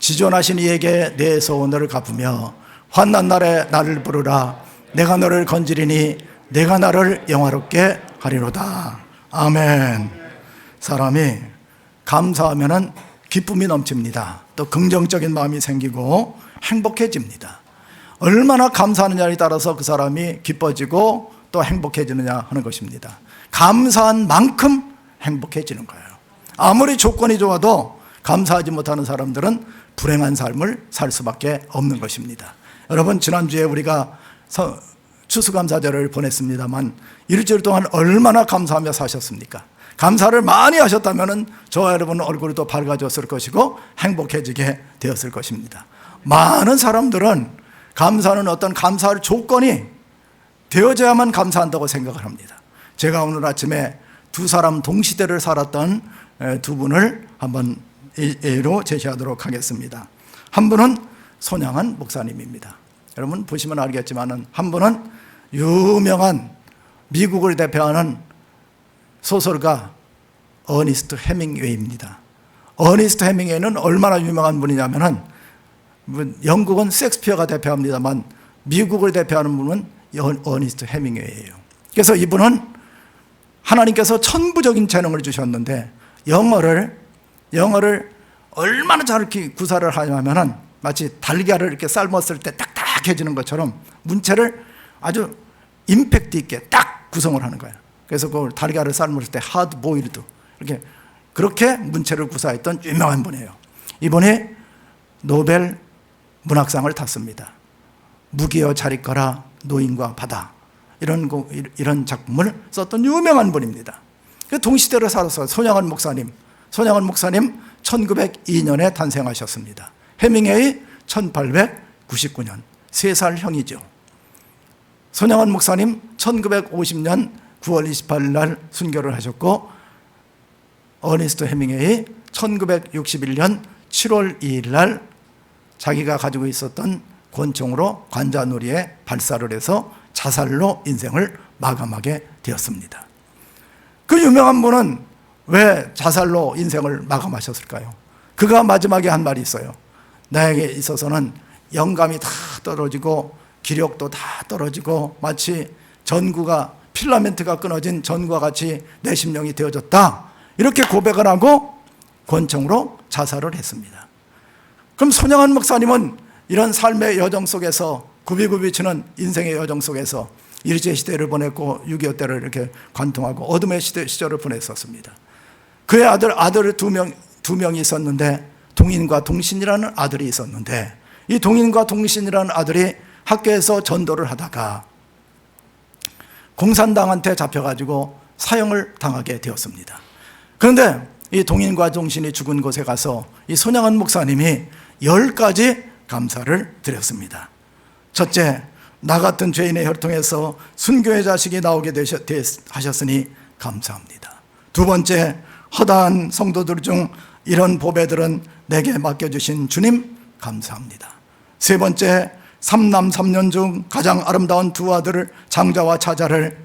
지존하신 이에게 내 소원을 갚으며 환난 날에 나를 부르라. 내가 너를 건지리니 내가 나를 영화롭게 하리로다. 아멘. 사람이 감사하면은 기쁨이 넘칩니다. 또 긍정적인 마음이 생기고 행복해집니다. 얼마나 감사하느냐에 따라서 그 사람이 기뻐지고 또 행복해지느냐 하는 것입니다. 감사한 만큼 행복해지는 거예요. 아무리 조건이 좋아도 감사하지 못하는 사람들은 불행한 삶을 살 수밖에 없는 것입니다. 여러분, 지난주에 우리가 추수감사절을 보냈습니다만 일주일 동안 얼마나 감사하며 사셨습니까? 감사를 많이 하셨다면 저와 여러분 얼굴이 더 밝아졌을 것이고 행복해지게 되었을 것입니다. 많은 사람들은 감사는 어떤 감사할 조건이 되어져야만 감사한다고 생각을 합니다. 제가 오늘 아침에 두 사람 동시대를 살았던 두 분을 한번 예로 제시하도록 하겠습니다. 한 분은 손양한 목사님입니다. 여러분 보시면 알겠지만 한 분은 유명한 미국을 대표하는 소설가 어니스트 헤밍웨이입니다. 어니스트 헤밍웨이는 얼마나 유명한 분이냐면은 영국은 셰익스피어가 대표합니다만 미국을 대표하는 분은 어니스트 헤밍웨이예요. 그래서 이분은 하나님께서 천부적인 재능을 주셨는데 영어를 얼마나 잘 이렇게 구사를 하냐면은 마치 달걀을 이렇게 삶았을 때 딱딱해지는 것처럼 문체를 아주 임팩트 있게 딱 구성을 하는 거예요. 그래서 그 달걀을 삶을 때 하드 보일드 이렇게 그렇게 문체를 구사했던 유명한 분이에요. 이분이 노벨 문학상을 탔습니다. 무기여 잘 있거라 노인과 바다 이런 작품을 썼던 유명한 분입니다. 동시대로 살았어요. 손양한 목사님 1902년에 탄생하셨습니다. 헤밍웨이 1899년 3살 형이죠. 손양한 목사님 1950년 9월 28일 날 순교를 하셨고 어니스트 헤밍웨이 1961년 7월 2일 날 자기가 가지고 있었던 권총으로 관자놀이에 발사를 해서 자살로 인생을 마감하게 되었습니다. 그 유명한 분은 왜 자살로 인생을 마감하셨을까요? 그가 마지막에 한 말이 있어요. 나에게 있어서는 영감이 다 떨어지고 기력도 다 떨어지고 마치 전구가 필라멘트가 끊어진 전구와 같이 내 심령이 되어졌다. 이렇게 고백을 하고 권총으로 자살을 했습니다. 그럼 손양한 목사님은 이런 삶의 여정 속에서 굽이굽이 치는 인생의 여정 속에서 일제시대를 보냈고 6.25 때를 이렇게 관통하고 어둠의 시절을 보냈었습니다. 그의 아들 두 명이 있었는데 동인과 동신이라는 아들이 있었는데 이 동인과 동신이라는 아들이 학교에서 전도를 하다가 공산당한테 잡혀가지고 사형을 당하게 되었습니다. 그런데 이 동인과 동신이 죽은 곳에 가서 이 손양한 목사님이 10가지 감사를 드렸습니다. 첫째, 나 같은 죄인의 혈통에서 순교의 자식이 나오게 하셨으니 감사합니다. 두 번째, 허다한 성도들 중 이런 보배들은 내게 맡겨주신 주님 감사합니다. 세 번째, 3남 3년 중 가장 아름다운 두 아들을 장자와 차자를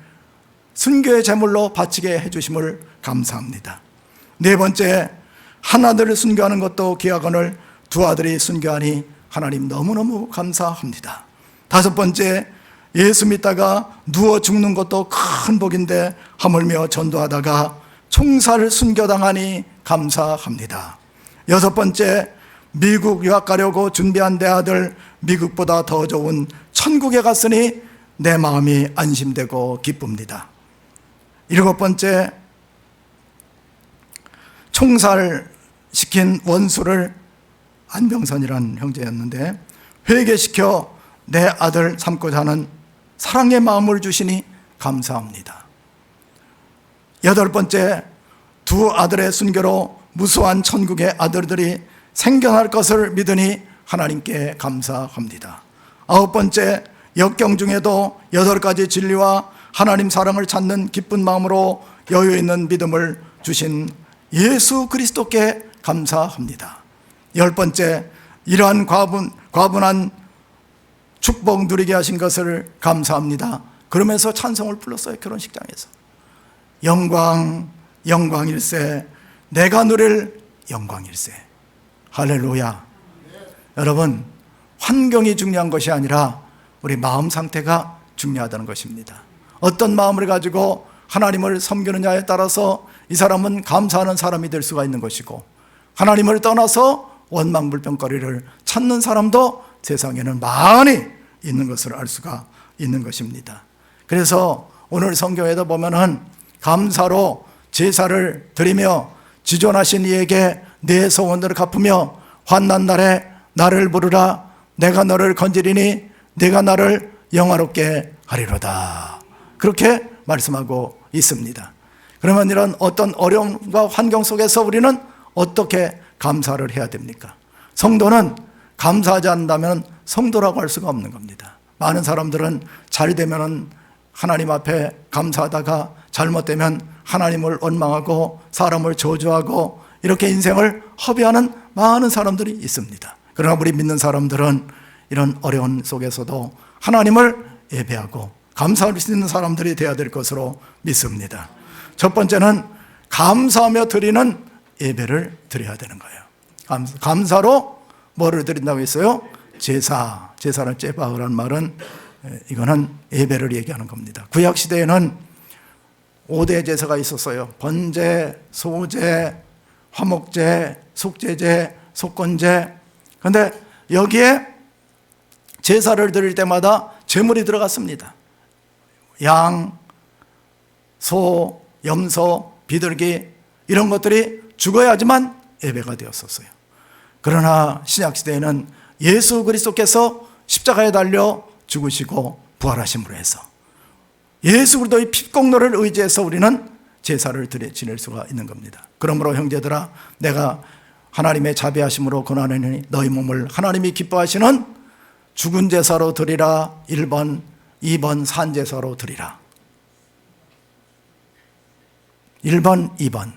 순교의 제물로 바치게 해주심을 감사합니다. 네 번째, 한 아들을 순교하는 것도 귀하거늘 두 아들이 순교하니 하나님 너무너무 감사합니다. 다섯 번째, 예수 믿다가 누워 죽는 것도 큰 복인데 하물며 전도하다가 총살 순교당하니 감사합니다. 여섯 번째, 미국 유학 가려고 준비한 내 아들 미국보다 더 좋은 천국에 갔으니 내 마음이 안심되고 기쁩니다. 일곱 번째, 총살시킨 원수를 안병선이라는 형제였는데 회개시켜 내 아들 삼고자 하는 사랑의 마음을 주시니 감사합니다. 여덟 번째, 두 아들의 순교로 무수한 천국의 아들들이 생겨날 것을 믿으니 하나님께 감사합니다. 아홉 번째, 역경 중에도 8가지 진리와 하나님 사랑을 찾는 기쁜 마음으로 여유 있는 믿음을 주신 예수 그리스도께 감사합니다. 열 번째, 이러한 과분한 축복 누리게 하신 것을 감사합니다. 그러면서 찬송을 불렀어요. 결혼식장에서 영광 영광일세, 내가 누릴 영광일세. 할렐루야. 여러분, 환경이 중요한 것이 아니라 우리 마음 상태가 중요하다는 것입니다. 어떤 마음을 가지고 하나님을 섬기느냐에 따라서 이 사람은 감사하는 사람이 될 수가 있는 것이고, 하나님을 떠나서 원망불평거리를 찾는 사람도 세상에는 많이 있는 것을 알 수가 있는 것입니다. 그래서 오늘 성경에도 보면은 감사로 제사를 드리며 지존하신 이에게 내 소원들을 갚으며 환난 날에 나를 부르라. 내가 너를 건지리니 내가 나를 영화롭게 하리로다. 그렇게 말씀하고 있습니다. 그러면 이런 어떤 어려움과 환경 속에서 우리는 어떻게 감사를 해야 됩니까? 성도는 감사하지 않는다면 성도라고 할 수가 없는 겁니다. 많은 사람들은 잘 되면 하나님 앞에 감사하다가 잘못되면 하나님을 원망하고 사람을 저주하고 이렇게 인생을 허비하는 많은 사람들이 있습니다. 그러나 우리 믿는 사람들은 이런 어려운 속에서도 하나님을 예배하고 감사할 수 있는 사람들이 되어야 될 것으로 믿습니다. 첫 번째는 감사하며 드리는 예배를 드려야 되는 거예요. 감사로 뭐를 드린다고 했어요? 제사를 제바흐라는 말은 이거는 예배를 얘기하는 겁니다. 구약 시대에는 5대 제사가 있었어요. 번제, 소제, 화목제, 속죄제, 속건제. 그런데 여기에 제사를 드릴 때마다 제물이 들어갔습니다. 양, 소, 염소, 비둘기 이런 것들이 죽어야지만 예배가 되었었어요. 그러나 신약시대에는 예수 그리스도께서 십자가에 달려 죽으시고 부활하심으로 해서 예수 그리스도의 피공로를 의지해서 우리는 제사를 지낼 수가 있는 겁니다. 그러므로 형제들아, 내가 하나님의 자비하심으로 권하노니 너희 몸을 하나님이 기뻐하시는 죽은 제사로 드리라. 1번, 2번 산제사로 드리라. 1번, 2번.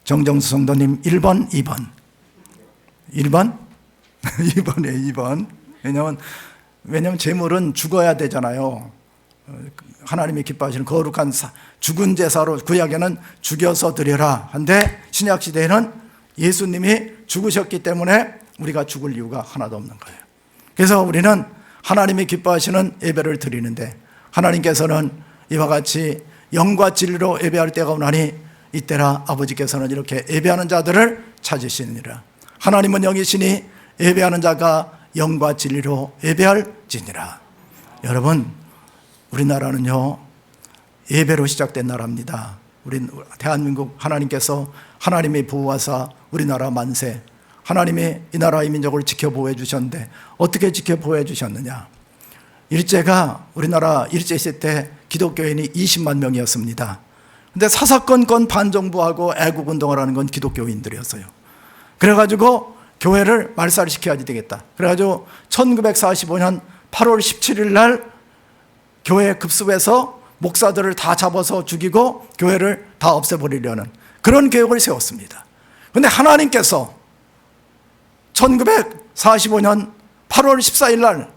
정정수 성도님 1번, 2번. 1번? 2번이에요, 2번. 왜냐하면 제물은 죽어야 되잖아요. 하나님이 기뻐하시는 거룩한 죽은 제사로, 구약에는 죽여서 드려라 한데 신약시대에는 예수님이 죽으셨기 때문에 우리가 죽을 이유가 하나도 없는 거예요. 그래서 우리는 하나님이 기뻐하시는 예배를 드리는데 하나님께서는 이와 같이 영과 진리로 예배할 때가 오나니 이때라 아버지께서는 이렇게 예배하는 자들을 찾으시느니라. 하나님은 영이시니 예배하는 자가 영과 진리로 예배할지니라. 여러분, 우리나라는요 예배로 시작된 나라입니다. 우리 대한민국 하나님께서 하나님의 보호하사 우리나라 만세, 하나님이 이 나라의 민족을 지켜보호해 주셨는데 어떻게 지켜보호해 주셨느냐? 일제가 우리나라 일제 시대 때 기독교인이 20만 명이었습니다. 근데 사사건건 반정부하고 애국운동을 하는 건 기독교인들이었어요. 그래가지고 교회를 말살시켜야 되겠다. 그래가지고 1945년 8월 17일 날 교회 급습해서 목사들을 다 잡아서 죽이고 교회를 다 없애버리려는 그런 계획을 세웠습니다. 그런데 하나님께서 1945년 8월 14일 날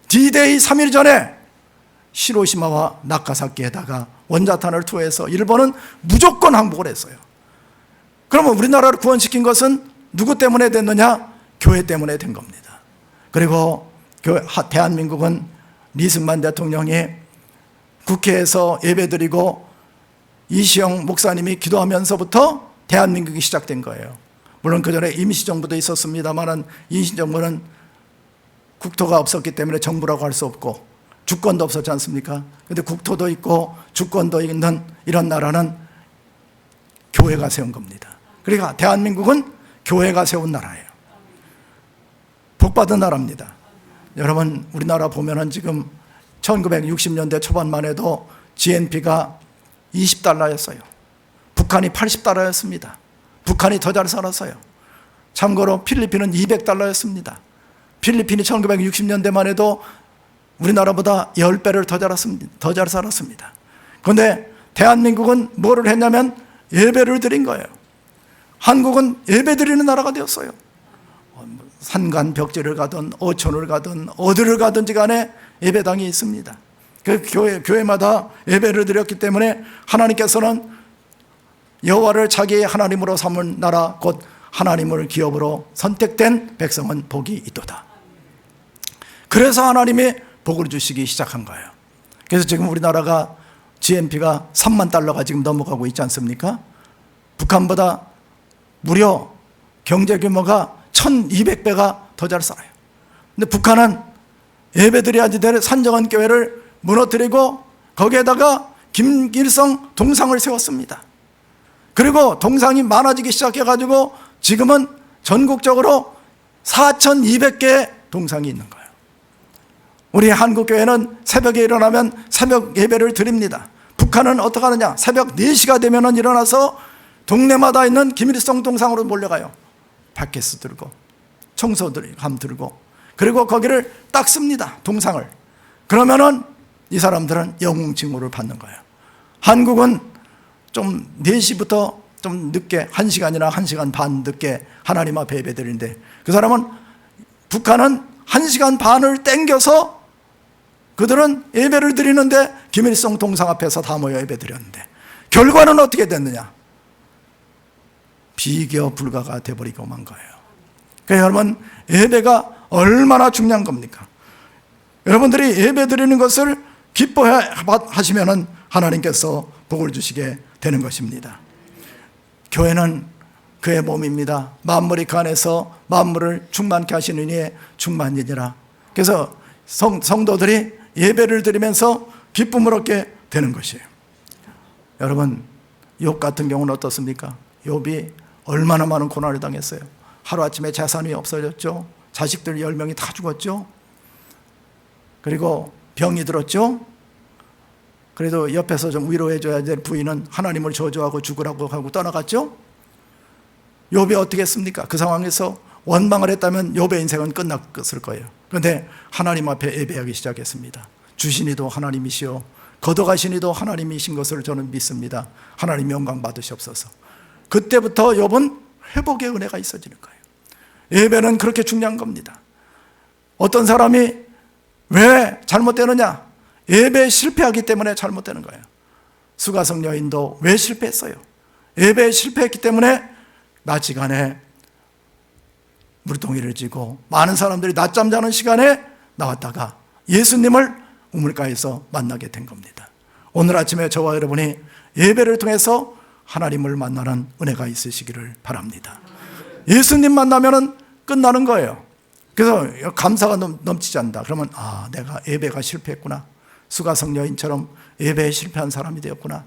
D-Day 3일 전에 히로시마와 나가사키에다가 원자탄을 투하해서 일본은 무조건 항복을 했어요. 그러면 우리나라를 구원시킨 것은 누구 때문에 됐느냐? 교회 때문에 된 겁니다. 그리고 대한민국은 리슨만 대통령이 국회에서 예배드리고 이시영 목사님이 기도하면서부터 대한민국이 시작된 거예요. 물론 그 전에 임시정부도 있었습니다만 임시정부는 국토가 없었기 때문에 정부라고 할 수 없고 주권도 없었지 않습니까? 그런데 국토도 있고 주권도 있는 이런 나라는 교회가 세운 겁니다. 그러니까 대한민국은 교회가 세운 나라예요. 복받은 나라입니다. 여러분, 우리나라 보면은 지금 1960년대 초반만 해도 GNP가 20달러였어요. 북한이 80달러였습니다. 북한이 더 잘 살았어요. 참고로 필리핀은 200달러였습니다. 필리핀이 1960년대만 해도 우리나라보다 10배를 더 잘 살았습니다. 그런데 대한민국은 뭐를 했냐면 예배를 드린 거예요. 한국은 예배 드리는 나라가 되었어요. 산간 벽지를 가든 어촌을 가든 어디를 가든지 간에 예배당이 있습니다. 그 교회마다 예배를 드렸기 때문에 하나님께서는 여호와를 자기의 하나님으로 삼은 나라 곧 하나님을 기업으로 선택된 백성은 복이 있도다. 그래서 하나님이 복을 주시기 시작한 거예요. 그래서 지금 우리나라가 GNP가 3만 달러가 지금 넘어가고 있지 않습니까? 북한보다 무려 경제 규모가 1200배가 더 잘 살아요. 근데 북한은 예배드려야지 될 산정한 교회를 무너뜨리고 거기에다가 김일성 동상을 세웠습니다. 그리고 동상이 많아지기 시작해가지고 지금은 전국적으로 4200개의 동상이 있는 거예요. 우리 한국교회는 새벽에 일어나면 새벽 예배를 드립니다. 북한은 어떻게 하느냐? 새벽 4시가 되면 일어나서 동네마다 있는 김일성 동상으로 몰려가요. 팟캐스트 들고 청소감 들고 그리고 거기를 닦습니다. 동상을. 그러면은 이 사람들은 영웅 징후를 받는 거예요. 한국은 좀 4시부터 좀 늦게 1시간이나 1시간 반 늦게 하나님 앞에 예배 드리는데 그 사람은 북한은 1시간 반을 땡겨서 그들은 예배를 드리는데 김일성 동상 앞에서 다 모여 예배 드렸는데 결과는 어떻게 됐느냐? 비교 불가가 돼버리고 만 거예요. 그러니까 여러분 예배가 얼마나 중요한 겁니까? 여러분들이 예배 드리는 것을 기뻐하시면 하나님께서 복을 주시게 되는 것입니다. 교회는 그의 몸입니다. 만물이 그 안에서 만물을 충만케 하시는 이의 충만이니라. 그래서 성도들이 예배를 드리면서 기쁨을 얻게 되는 것이에요. 여러분 욥 같은 경우는 어떻습니까? 욥이 얼마나 많은 고난을 당했어요. 하루아침에 재산이 없어졌죠. 자식들 10명이 다 죽었죠. 그리고 병이 들었죠. 그래도 옆에서 좀 위로해줘야 될 부인은 하나님을 저주하고 죽으라고 하고 떠나갔죠. 욥이 어떻게 했습니까? 그 상황에서 원망을 했다면 욥의 인생은 끝났을 거예요. 그런데 하나님 앞에 예배하기 시작했습니다. 주시니도 하나님이시오 거둬가신 이도 하나님이신 것을 저는 믿습니다. 하나님 영광 받으시옵소서. 그때부터 욥은 회복의 은혜가 있어지는 거예요. 예배는 그렇게 중요한 겁니다. 어떤 사람이 왜 잘못되느냐? 예배에 실패하기 때문에 잘못되는 거예요. 수가성 여인도 왜 실패했어요? 예배에 실패했기 때문에 낮 시간에 물동이를 쥐고 많은 사람들이 낮잠 자는 시간에 나왔다가 예수님을 우물가에서 만나게 된 겁니다. 오늘 아침에 저와 여러분이 예배를 통해서 하나님을 만나는 은혜가 있으시기를 바랍니다. 예수님 만나면 끝나는 거예요. 그래서 감사가 넘치지 않는다. 그러면 내가 예배가 실패했구나. 수가성 여인처럼 예배에 실패한 사람이 되었구나.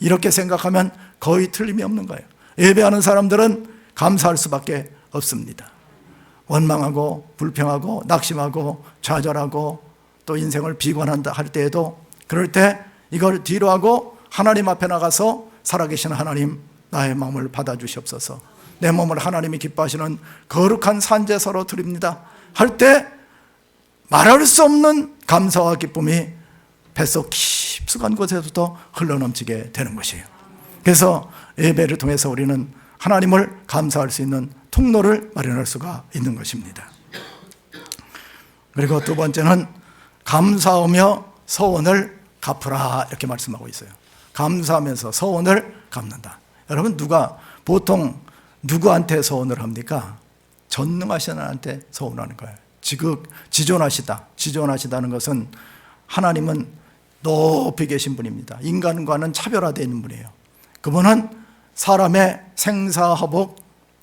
이렇게 생각하면 거의 틀림이 없는 거예요. 예배하는 사람들은 감사할 수밖에 없습니다. 원망하고 불평하고 낙심하고 좌절하고 또 인생을 비관한다 할 때에도 그럴 때 이걸 뒤로 하고 하나님 앞에 나가서 살아계신 하나님 나의 마음을 받아주시옵소서. 내 몸을 하나님이 기뻐하시는 거룩한 산제사로 드립니다 할 때 말할 수 없는 감사와 기쁨이 뱃속 깊숙한 곳에서부터 흘러넘치게 되는 것이에요. 그래서 예배를 통해서 우리는 하나님을 감사할 수 있는 통로를 마련할 수가 있는 것입니다. 그리고 두 번째는 감사하며 서원을 갚으라 이렇게 말씀하고 있어요. 감사하면서 서원을 갚는다. 여러분 보통 누구한테 서원을 합니까? 전능하신 하나님한테 서원하는 거예요. 지존하시다는 것은 하나님은 높이 계신 분입니다. 인간과는 차별화되어 있는 분이에요. 그분은 사람의 생사화복,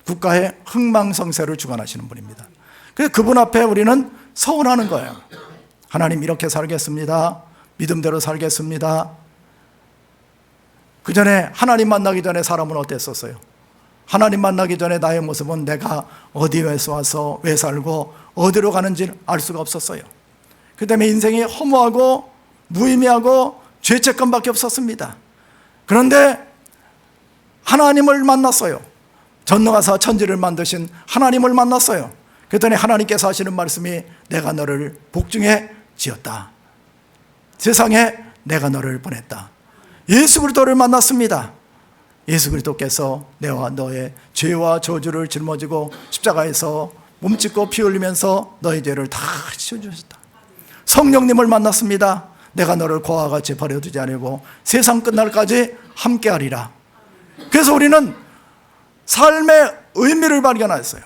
국가의 흥망성쇠를 주관하시는 분입니다. 그래서 그분 앞에 우리는 서원하는 거예요. 하나님 이렇게 살겠습니다. 믿음대로 살겠습니다. 그 전에 하나님 만나기 전에 사람은 어땠었어요? 하나님 만나기 전에 나의 모습은 내가 어디에서 와서 왜 살고 어디로 가는지 알 수가 없었어요. 그 다음에 인생이 허무하고 무의미하고 죄책감밖에 없었습니다. 그런데 하나님을 만났어요. 전능하사 천지를 만드신 하나님을 만났어요. 그랬더니 하나님께서 하시는 말씀이 내가 너를 복중에 지었다. 세상에 내가 너를 보냈다. 예수 그리스도를 만났습니다. 예수 그리스도께서 내와 너의 죄와 저주를 짊어지고 십자가에서 몸짓고 피 흘리면서 너의 죄를 다 씌워주셨다. 성령님을 만났습니다. 내가 너를 고아와 같이 버려두지 아니고 세상 끝날까지 함께하리라. 그래서 우리는 삶의 의미를 발견했어요.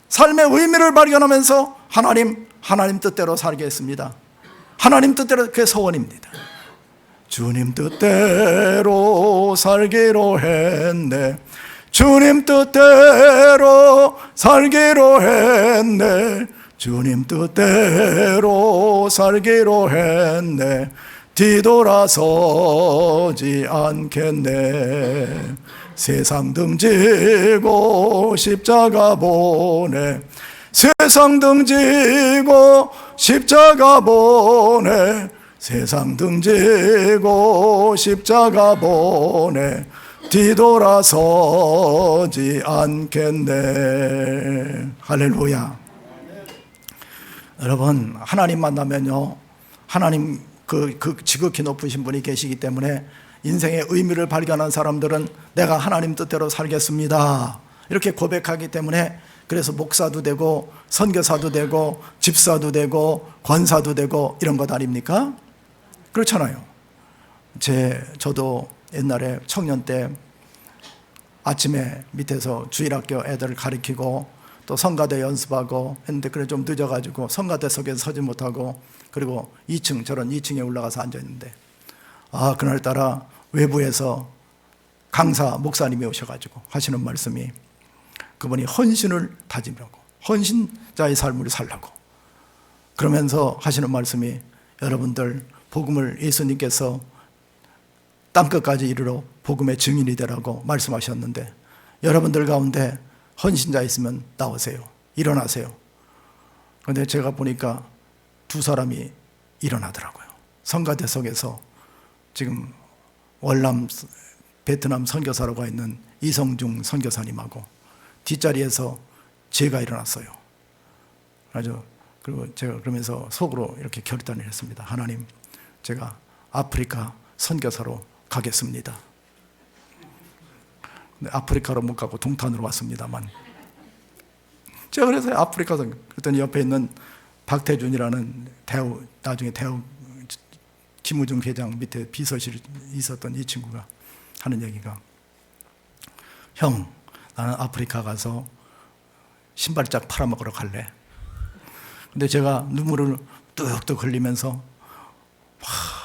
삶의 의미를 발견하면서 하나님 뜻대로 살겠습니다. 하나님 뜻대로, 그게 소원입니다. 주님 뜻대로 살기로 했네. 주님 뜻대로 살기로 했네. 주님 뜻대로 살기로 했네. 뒤돌아서지 않겠네. 세상 등지고 십자가 보내. 세상 등지고 십자가 보내. 세상 등지고 십자가 보내. 뒤돌아서지 않겠네. 할렐루야. 여러분, 하나님 만나면요, 하나님 그 지극히 높으신 분이 계시기 때문에 인생의 의미를 발견한 사람들은 내가 하나님 뜻대로 살겠습니다, 이렇게 고백하기 때문에, 그래서 목사도 되고 선교사도 되고 집사도 되고 권사도 되고 이런 것 아닙니까? 그렇잖아요. 저도 옛날에 청년 때 아침에 밑에서 주일학교 애들을 가르치고 또 성가대 연습하고 했는데, 그래 좀 늦어가지고 성가대석에 서지 못하고, 그리고 저런 2층에 올라가서 앉아있는데, 그날따라 외부에서 강사 목사님이 오셔가지고 하시는 말씀이, 그분이 헌신을 다짐하고 헌신자의 삶을 살라고 그러면서 하시는 말씀이, 여러분들 복음을 예수님께서 땅끝까지 이르러 복음의 증인이 되라고 말씀하셨는데, 여러분들 가운데 헌신자 있으면 나오세요. 일어나세요. 그런데 제가 보니까 두 사람이 일어나더라고요. 성가대석에서 지금 월남 베트남 선교사로 가 있는 이성중 선교사님하고 뒷자리에서 제가 일어났어요. 그리고 제가 그러면서 속으로 이렇게 결단을 했습니다. 하나님, 제가 아프리카 선교사로 가겠습니다. 근데 아프리카로 못 가고 동탄으로 왔습니다만, 제가 그래서 아프리카 선교, 그랬더니 옆에 있는 박태준이라는 나중에 대우 김우중 회장 밑에 비서실에 있었던 이 친구가 하는 얘기가, 형, 나는 아프리카 가서 신발짝 팔아먹으러 갈래. 근데 제가 눈물을 뚝뚝 흘리면서,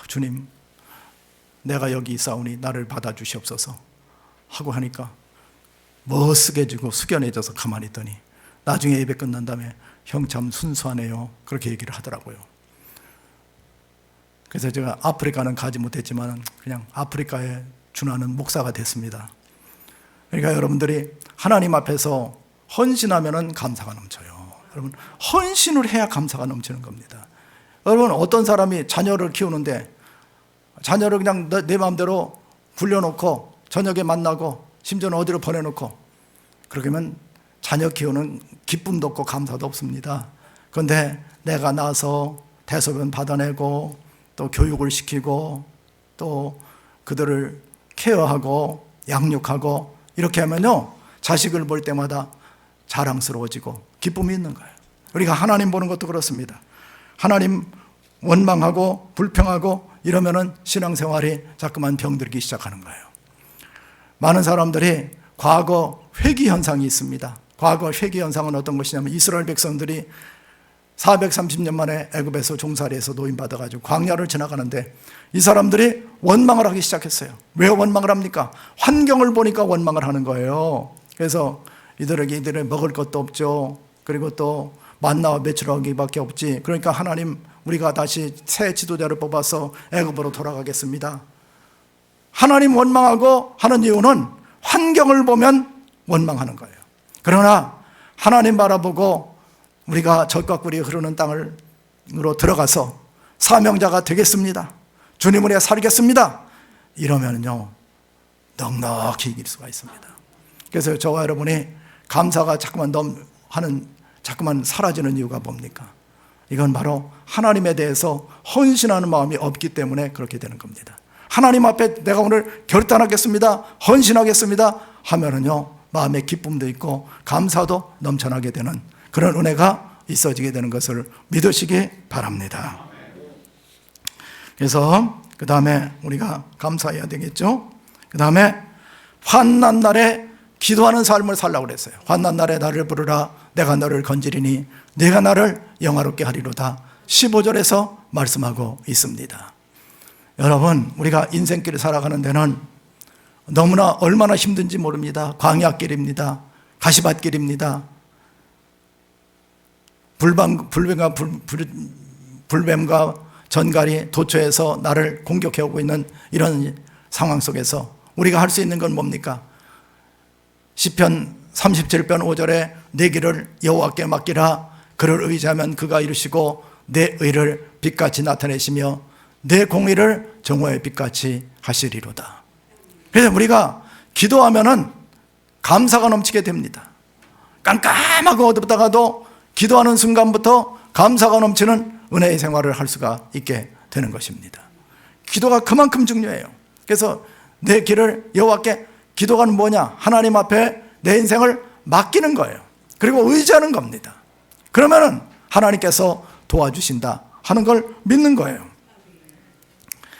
주님, 내가 여기 있사오니 나를 받아주시옵소서 하고 하니까 멋스게지고 숙연해져서 가만히 있더니 나중에 예배 끝난 다음에, 형 참 순수하네요, 그렇게 얘기를 하더라고요. 그래서 제가 아프리카는 가지 못했지만 그냥 아프리카에 준하는 목사가 됐습니다. 그러니까 여러분들이 하나님 앞에서 헌신하면 감사가 넘쳐요. 여러분, 헌신을 해야 감사가 넘치는 겁니다. 여러분, 어떤 사람이 자녀를 키우는데 자녀를 그냥 내 마음대로 굴려놓고 저녁에 만나고 심지어는 어디로 보내놓고, 그렇게 하면 자녀 키우는 기쁨도 없고 감사도 없습니다. 그런데 내가 나서 대소변 받아내고 또 교육을 시키고 또 그들을 케어하고 양육하고 이렇게 하면요, 자식을 볼 때마다 자랑스러워지고 기쁨이 있는 거예요. 우리가 하나님 보는 것도 그렇습니다. 하나님 원망하고 불평하고 이러면은 신앙생활이 자꾸만 병들기 시작하는 거예요. 많은 사람들이 과거 회귀 현상이 있습니다. 과거 회귀 현상은 어떤 것이냐면, 이스라엘 백성들이 430년 만에 애굽에서 종살이에서 노임받아가지고 광야를 지나가는데 이 사람들이 원망을 하기 시작했어요. 왜 원망을 합니까? 환경을 보니까 원망을 하는 거예요. 그래서 이들에게 먹을 것도 없죠. 그리고 또 만나와 메추라기밖에 없지. 그러니까 하나님, 우리가 다시 새 지도자를 뽑아서 애굽으로 돌아가겠습니다. 하나님 원망하고 하는 이유는 환경을 보면 원망하는 거예요. 그러나 하나님 바라보고 우리가 젖과 꿀이 흐르는 땅으로 들어가서 사명자가 되겠습니다, 주님을 위해 살겠습니다, 이러면요 넉넉히 이길 수가 있습니다. 그래서 저와 여러분이 감사가 자꾸만 사라지는 이유가 뭡니까? 이건 바로 하나님에 대해서 헌신하는 마음이 없기 때문에 그렇게 되는 겁니다. 하나님 앞에 내가 오늘 결단하겠습니다, 헌신하겠습니다 하면은요 마음에 기쁨도 있고 감사도 넘쳐나게 되는 그런 은혜가 있어지게 되는 것을 믿으시기 바랍니다. 그래서 그 다음에 우리가 감사해야 되겠죠. 그 다음에 환난 날에 기도하는 삶을 살라고 그랬어요. 환난 날에 나를 부르라. 내가 너를 건지리니 내가 나를 영화롭게 하리로다. 15절에서 말씀하고 있습니다. 여러분, 우리가 인생길을 살아가는 데는 너무나 얼마나 힘든지 모릅니다. 광야길입니다. 가시밭길입니다. 불뱀과 전갈이 도처에서 나를 공격해오고 있는 이런 상황 속에서 우리가 할 수 있는 건 뭡니까? 시편 37편 5절에 내 길을 여호와께 맡기라. 그를 의지하면 그가 이루시고 내 의를 빛같이 나타내시며 내 공의를 정오의 빛같이 하시리로다. 그래서 우리가 기도하면은 감사가 넘치게 됩니다. 깜깜하고 어둡다가도 기도하는 순간부터 감사가 넘치는 은혜의 생활을 할 수가 있게 되는 것입니다. 기도가 그만큼 중요해요. 그래서 내 길을 여호와께, 기도가 뭐냐? 하나님 앞에 내 인생을 맡기는 거예요. 그리고 의지하는 겁니다. 그러면은 하나님께서 도와주신다 하는 걸 믿는 거예요.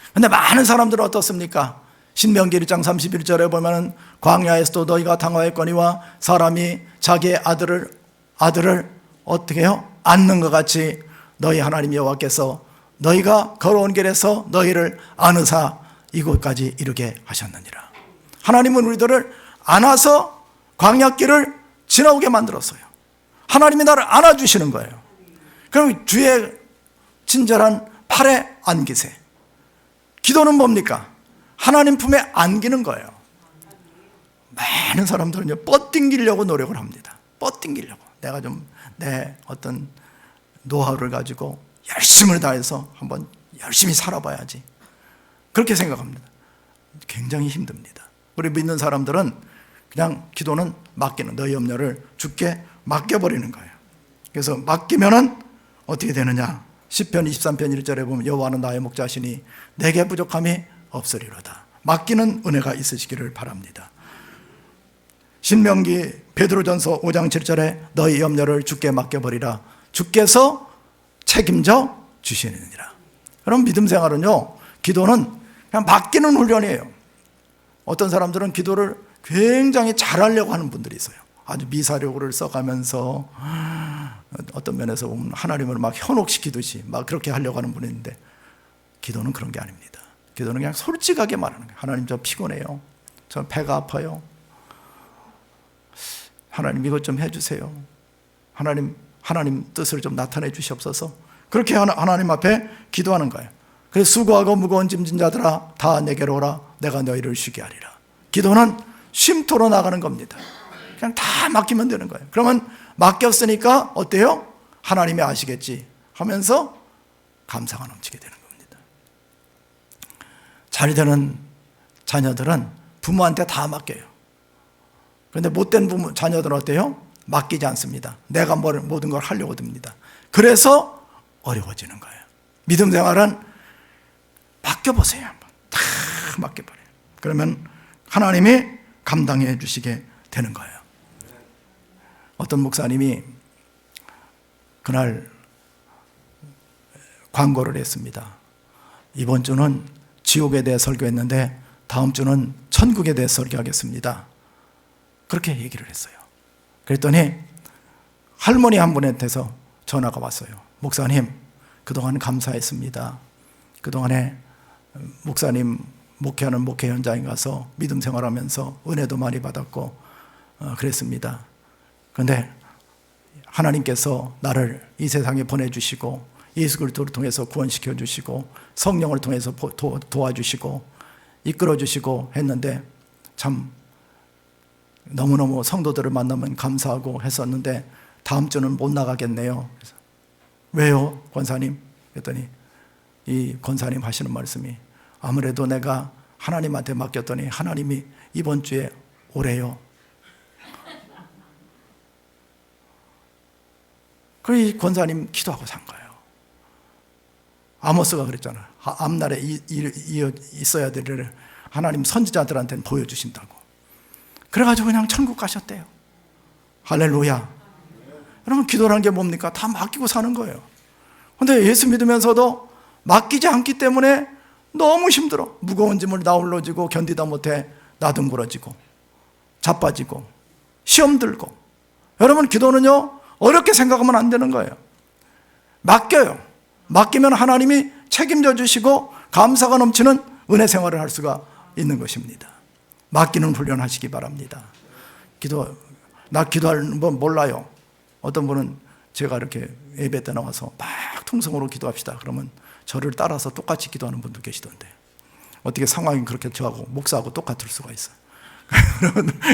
그런데 많은 사람들은 어떻습니까? 신명기 1장 31절에 보면은 광야에서도 너희가 당하였거니와 사람이 자기의 아들을 어떻게 해요? 안는 것 같이 너희 하나님 여호와께서 너희가 걸어온 길에서 너희를 안으사 이곳까지 이르게 하셨느니라. 하나님은 우리들을 안아서 광야길을 지나오게 만들었어요. 하나님이 나를 안아주시는 거예요. 그럼 주의 친절한 팔에 안기세. 기도는 뭡니까? 하나님 품에 안기는 거예요. 많은 사람들은요, 뻗팅기려고 노력을 합니다. 뻗팅기려고. 내가 좀 내 어떤 노하우를 가지고 열심을 다해서 한번 열심히 살아봐야지. 그렇게 생각합니다. 굉장히 힘듭니다. 우리 믿는 사람들은 그냥 기도는 맡기는, 너희 염려를 주께 맡겨버리는 거예요. 그래서 맡기면은 어떻게 되느냐? 시편 23편 1절에 보면 여호와는 나의 목자시니 내게 부족함이 없으리로다. 맡기는 은혜가 있으시기를 바랍니다. 신명기 베드로전서 5장 7절에 너희 염려를 주께 맡겨버리라. 주께서 책임져 주시느니라. 그럼 믿음 생활은요, 기도는 그냥 맡기는 훈련이에요. 어떤 사람들은 기도를 굉장히 잘하려고 하는 분들이 있어요. 아주 미사력을 써가면서 어떤 면에서 보면 하나님을 막 현혹시키듯이 막 그렇게 하려고 하는 분이 있는데, 기도는 그런 게 아닙니다. 기도는 그냥 솔직하게 말하는 거예요. 하나님, 저 피곤해요. 저 배가 아파요. 하나님, 이것 좀 해주세요. 하나님 뜻을 좀 나타내 주시옵소서. 그렇게 하나님 앞에 기도하는 거예요. 그래서 수고하고 무거운 짐진 자들아 다 내게로 오라. 내가 너희를 쉬게 하리라. 기도는 쉼터로 나가는 겁니다. 그냥 다 맡기면 되는 거예요. 그러면 맡겼으니까 어때요? 하나님이 아시겠지 하면서 감사가 넘치게 되는 겁니다. 잘 되는 자녀들은 부모한테 다 맡겨요. 그런데 못된 자녀들은 어때요? 맡기지 않습니다. 내가 모든 걸 하려고 듭니다. 그래서 어려워지는 거예요. 믿음 생활은 맡겨보세요. 한번 다 맡겨버려요. 그러면 하나님이 감당해 주시게 되는 거예요. 어떤 목사님이 그날 광고를 했습니다. 이번 주는 지옥에 대해 설교했는데 다음 주는 천국에 대해 설교하겠습니다. 그렇게 얘기를 했어요. 그랬더니 할머니 한 분한테서 전화가 왔어요. 목사님, 그동안 감사했습니다. 그동안에 목사님 목회하는 목회 현장에 가서 믿음 생활하면서 은혜도 많이 받았고 그랬습니다. 그런데 하나님께서 나를 이 세상에 보내주시고 예수 그리스도를 통해서 구원시켜 주시고 성령을 통해서 도와주시고 이끌어 주시고 했는데 참 너무너무 성도들을 만나면 감사하고 했었는데 다음 주는 못 나가겠네요. 그래서 왜요, 권사님? 그랬더니 이 권사님 하시는 말씀이 아무래도 내가 하나님한테 맡겼더니 하나님이 이번 주에 오래요. 그래서 이 권사님 기도하고 산 거예요. 아모스가 그랬잖아요. 앞날에 있어야 될 일을 하나님 선지자들한테는 보여주신다고. 그래가지고 그냥 천국 가셨대요. 할렐루야. 여러분, 기도라는 게 뭡니까? 다 맡기고 사는 거예요. 그런데 예수 믿으면서도 맡기지 않기 때문에 너무 힘들어. 무거운 짐을 나홀로 지고 견디다 못해 나둥그러지고 자빠지고 시험 들고. 여러분, 기도는요 어렵게 생각하면 안 되는 거예요. 맡겨요. 맡기면 하나님이 책임져 주시고 감사가 넘치는 은혜 생활을 할 수가 있는 것입니다. 맡기는 훈련하시기 바랍니다. 나 기도하는 건 몰라요. 어떤 분은 제가 이렇게 예배 때 나와서 막 통성으로 기도합시다 그러면 저를 따라서 똑같이 기도하는 분도 계시던데, 어떻게 상황이 그렇게 저하고 목사하고 똑같을 수가 있어요.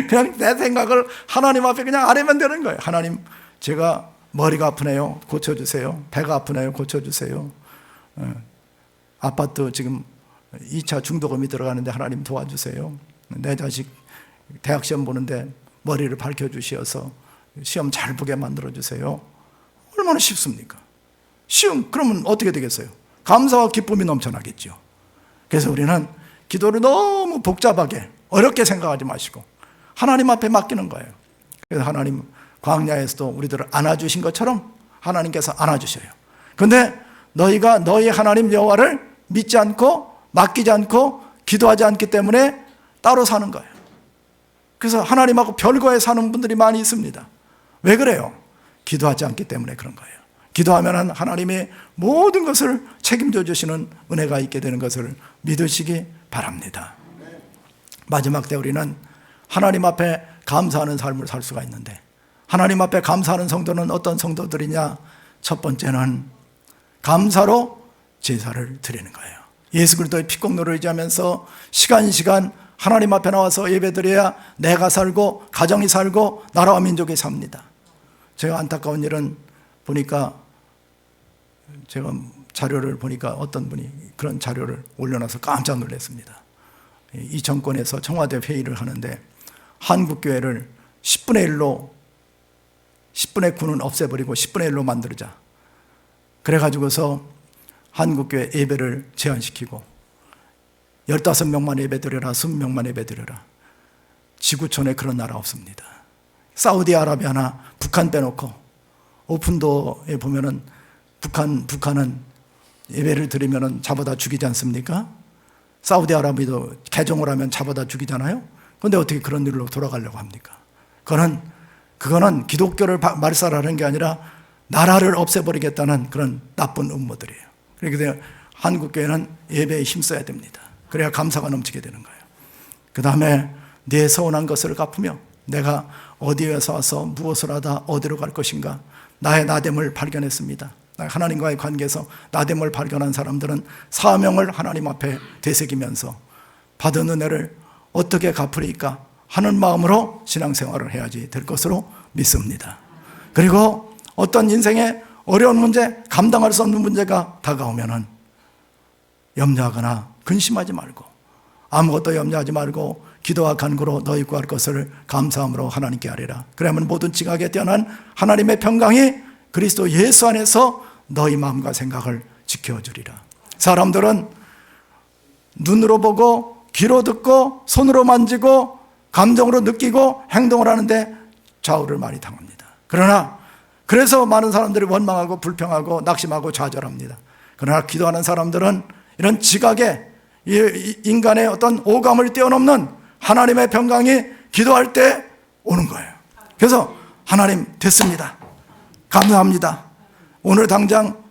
그냥 내 생각을 하나님 앞에 그냥 아뢰면 되는 거예요. 하나님, 제가 머리가 아프네요, 고쳐주세요. 배가 아프네요, 고쳐주세요. 아파트 지금 2차 중도금이 들어가는데 하나님 도와주세요. 내 자식 대학 시험 보는데 머리를 밝혀주셔서 시험 잘 보게 만들어주세요. 얼마나 쉽습니까? 그러면 어떻게 되겠어요? 감사와 기쁨이 넘쳐나겠죠. 그래서 우리는 기도를 너무 복잡하게 어렵게 생각하지 마시고 하나님 앞에 맡기는 거예요. 그래서 하나님 광야에서도 우리들을 안아주신 것처럼 하나님께서 안아주셔요. 그런데 너희가 너희 하나님 여호와를 믿지 않고 맡기지 않고 기도하지 않기 때문에 따로 사는 거예요. 그래서 하나님하고 별거에 사는 분들이 많이 있습니다. 왜 그래요? 기도하지 않기 때문에 그런 거예요. 기도하면 하나님이 모든 것을 책임져 주시는 은혜가 있게 되는 것을 믿으시기 바랍니다. 마지막 때 우리는 하나님 앞에 감사하는 삶을 살 수가 있는데, 하나님 앞에 감사하는 성도는 어떤 성도들이냐? 첫 번째는 감사로 제사를 드리는 거예요. 예수 그리스도의 피공로를 의지하면서 시간 하나님 앞에 나와서 예배드려야 내가 살고 가정이 살고 나라와 민족이 삽니다. 제가 안타까운 일은 보니까, 제가 자료를 보니까 어떤 분이 그런 자료를 올려놔서 깜짝 놀랐습니다. 이 정권에서 청와대 회의를 하는데 한국교회를 10분의 1로 10분의 9는 없애버리고 10분의 1로 만들자. 그래가지고서 한국교회 예배를 제한시키고 15명만 예배드려라, 20명만 예배드려라. 지구촌에 그런 나라 없습니다. 사우디아라비아나 북한 빼놓고 오픈도에 보면은 북한은 예배를 드리면은 잡아다 죽이지 않습니까? 사우디아라비아도 개종을 하면 잡아다 죽이잖아요. 그런데 어떻게 그런 일로 돌아가려고 합니까? 그거는 기독교를 말살하는 게 아니라 나라를 없애버리겠다는 그런 나쁜 음모들이에요. 그래서 한국교회는 예배에 힘써야 됩니다. 그래야 감사가 넘치게 되는 거예요. 그 다음에 내 서운한 것을 갚으며 내가 어디에서 와서 무엇을 하다 어디로 갈 것인가, 나의 나됨을 발견했습니다. 하나님과의 관계에서 나됨을 발견한 사람들은 사명을 하나님 앞에 되새기면서 받은 은혜를 어떻게 갚으리까 하는 마음으로 신앙생활을 해야지 될 것으로 믿습니다. 그리고 어떤 인생의 어려운 문제, 감당할 수 없는 문제가 다가오면은 염려하거나 근심하지 말고 아무것도 염려하지 말고 기도와 간구로 너희 구할 것을 감사함으로 하나님께 아뢰라. 그러면 모든 지각에 뛰어난 하나님의 평강이 그리스도 예수 안에서 너희 마음과 생각을 지켜주리라. 사람들은 눈으로 보고 귀로 듣고 손으로 만지고 감정으로 느끼고 행동을 하는데 좌우를 많이 당합니다. 그래서 많은 사람들이 원망하고 불평하고 낙심하고 좌절합니다. 그러나 기도하는 사람들은 이런 지각에 인간의 어떤 오감을 뛰어넘는 하나님의 평강이 기도할 때 오는 거예요. 그래서 하나님 됐습니다, 감사합니다, 오늘 당장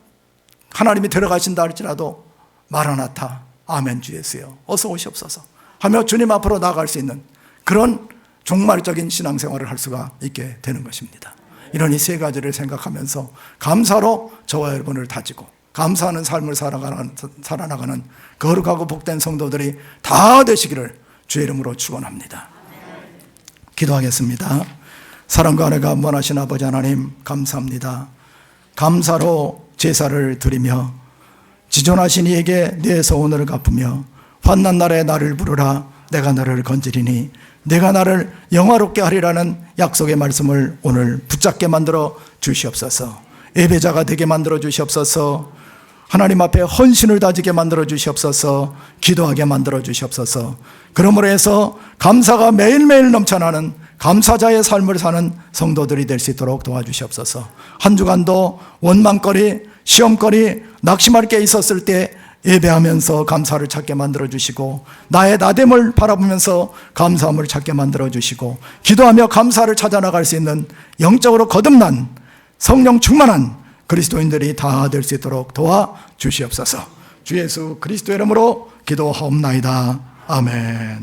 하나님이 데려가신다 할지라도 마라나타 아멘 주 예수여 어서 오시옵소서 하며 주님 앞으로 나아갈 수 있는 그런 종말적인 신앙생활을 할 수가 있게 되는 것입니다. 이런 이 세 가지를 생각하면서 감사로 저와 여러분을 다지고 감사하는 삶을 살아나가는 거룩하고 복된 성도들이 다 되시기를 주의 이름으로 축원합니다. 기도하겠습니다. 사랑과 은혜가 무한하신 아버지 하나님, 감사합니다. 감사로 제사를 드리며 지존하신 이에게 내 소원을 갚으며 환난 날에 나를 부르라 내가 너를 건지리니 내가 나를 영화롭게 하리라는 약속의 말씀을 오늘 붙잡게 만들어 주시옵소서. 예배자가 되게 만들어 주시옵소서. 하나님 앞에 헌신을 다지게 만들어 주시옵소서. 기도하게 만들어 주시옵소서. 그러므로 해서 감사가 매일매일 넘쳐나는 감사자의 삶을 사는 성도들이 될 수 있도록 도와주시옵소서. 한 주간도 원망거리, 시험거리, 낙심할 게 있었을 때 예배하면서 감사를 찾게 만들어 주시고, 나의 나됨을 바라보면서 감사함을 찾게 만들어 주시고, 기도하며 감사를 찾아 나갈 수 있는 영적으로 거듭난 성령 충만한 그리스도인들이 다 될 수 있도록 도와 주시옵소서. 주 예수 그리스도의 이름으로 기도하옵나이다. 아멘.